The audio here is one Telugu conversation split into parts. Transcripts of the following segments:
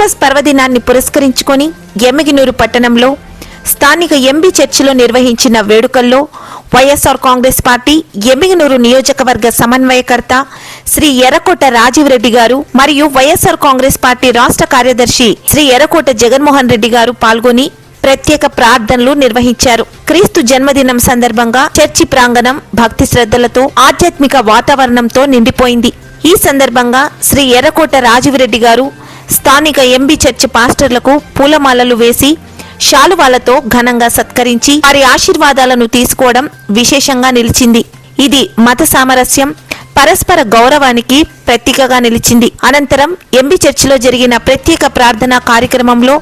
క్రిస్మస్ పర్వదినాన్ని పురస్కరించుకొని ఎమ్మిగినూరు పట్టణంలో స్థానిక ఎంబీ చర్చిలో నిర్వహించిన వేడుకల్లో వైఎస్ఆర్ కాంగ్రెస్ పార్టీ ఎమ్మిగినూరు నియోజకవర్గ సమన్వయకర్త శ్రీ ఎర్రకోట రాజీవ్ రెడ్డి గారు మరియు వైఎస్ఆర్ కాంగ్రెస్ పార్టీ రాష్ట్ర కార్యదర్శి శ్రీ ఎర్రకోట జగన్మోహన్ రెడ్డి గారు పాల్గొని ప్రత్యేక ప్రార్థనలు నిర్వహించారు. క్రీస్తు జన్మదినం సందర్భంగా చర్చి ప్రాంగణం భక్తి శ్రద్ధలతో ఆధ్యాత్మిక వాతావరణంతో నిండిపోయింది. ఈ సందర్భంగా శ్రీ ఎర్రకోట రాజీవ్ రెడ్డి గారు స్థానిక ఎంబీ చర్చి పాస్టర్లకు పూలమాలలు వేసి శాలువాలతో ఘనంగా సత్కరించి వారి ఆశీర్వాదాలను తీసుకోవడం విశేషంగా నిలిచింది. ఇది మత సామరస్యం, పరస్పర గౌరవానికి ప్రతీకగా నిలిచింది. అనంతరం ఎంబీ చర్చిలో జరిగిన ప్రత్యేక ప్రార్థనా కార్యక్రమంలో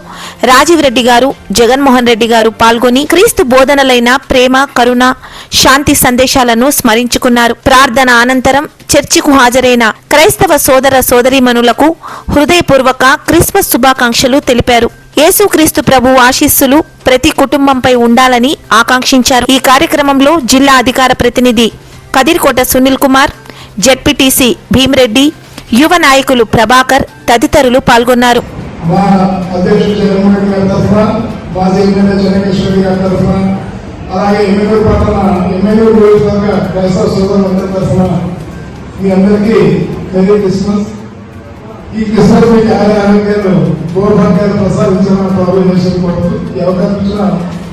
రాజీవ్ రెడ్డి గారు, జగన్మోహన్ రెడ్డి గారు పాల్గొని క్రీస్తు బోధనలైన ప్రేమ, కరుణ, శాంతి సందేశాలను స్మరించుకున్నారు. ప్రార్థన అనంతరం చర్చికు హాజరైన క్రైస్తవ సోదర సోదరీమణులకు హృదయపూర్వక క్రిస్మస్ శుభాకాంక్షలు తెలిపారు. యేసుక్రీస్తు ప్రభు ఆశీస్సులు ప్రతి కుటుంబంపై ఉండాలని ఆకాంక్షించారు. ఈ కార్యక్రమంలో జిల్లా అధికార ప్రతినిధి కదిర్కోట సునీల్ కుమార్, జెడ్పీటీసీ భీమిరెడ్డి, యువ నాయకులు ప్రభాకర్ తదితరులు పాల్గొన్నారు. ఈ క్రిస్మస్ మీకు ఆరోగ్యాలు గోర్భాగ్యాలు ప్రసాదించిన ప్రభు ఈ అవకాశం ఇచ్చిన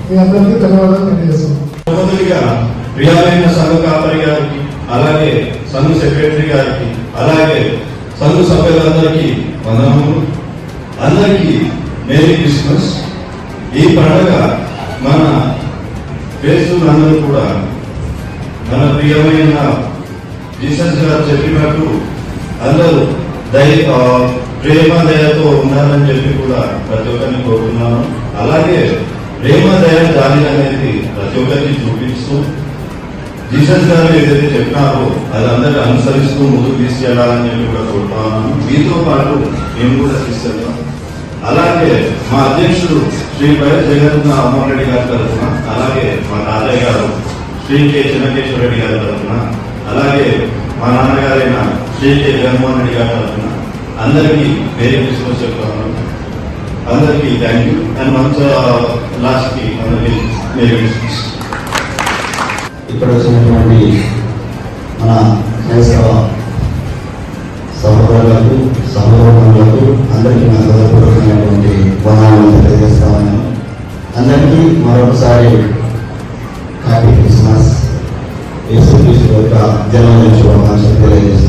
మీ అందరికీ ధన్యవాదాలు తెలియజేస్తున్నాం. ప్రియాలైన సంఘ కాపరి గారికి, అలాగే సంఘ సెక్రటరీ గారికి, అలాగే సంఘ సభ్యులందరికీ వందనములు. అందరికీ మేరీ క్రిస్మస్. ఈ పండుగ మన క్రైస్తవులందరూ కూడా మన ప్రియమైన జీసస్ గారు చెప్పినట్టు అందరూ ప్రేమ దయతో ఉండాలని చెప్పి కూడా ప్రతి ఒక్కరిని కోరుతున్నాను. అలాగే ప్రేమ దయ జాలి అనేది ప్రతి ఒక్కరికి చూపిస్తూ జీసస్ గారు ఏదైతే చెప్పినారో అది అందరూ అనుసరిస్తూ ముందుకు తీసుకెళ్లాలని చెప్పి కూడా కోరుతున్నాను. మీతో పాటు మేము కూడా తీసుకెళ్తాం. అలాగే మా అధ్యక్షుడు శ్రీ వైఎస్ జగన్మోహన్ రెడ్డి గారి తరఫున, అలాగే మా తాతయ్య గారు శ్రీ కె చెన్నకేశ్వర రెడ్డి గారి తరఫున, అలాగే మా నాన్నగారైన శ్రీ కె జగన్మోహన్ రెడ్డి గారి తరఫున అందరికీ మేరీ క్రిస్మస్ చెప్తాను. అందరికీ థ్యాంక్ యూ. అండ్ మంచి లాస్ట్ కి అందరికీ మేరీ క్రిస్మస్. ఇక్కడ వచ్చినటువంటి మన క్రైస్తవ సహోదరులకు, సహోదరులకు అందరికీ నా హృదయపూర్వకమైనటువంటి వందనాలు తెలియజేస్తా ఉన్నాను. అందరికీ మరొకసారి హ్యాపీ క్రిస్మస్, యేసుక్రీస్తు యొక్క జన్మదిన శుభాకాంక్షలు తెలియజేస్తాను.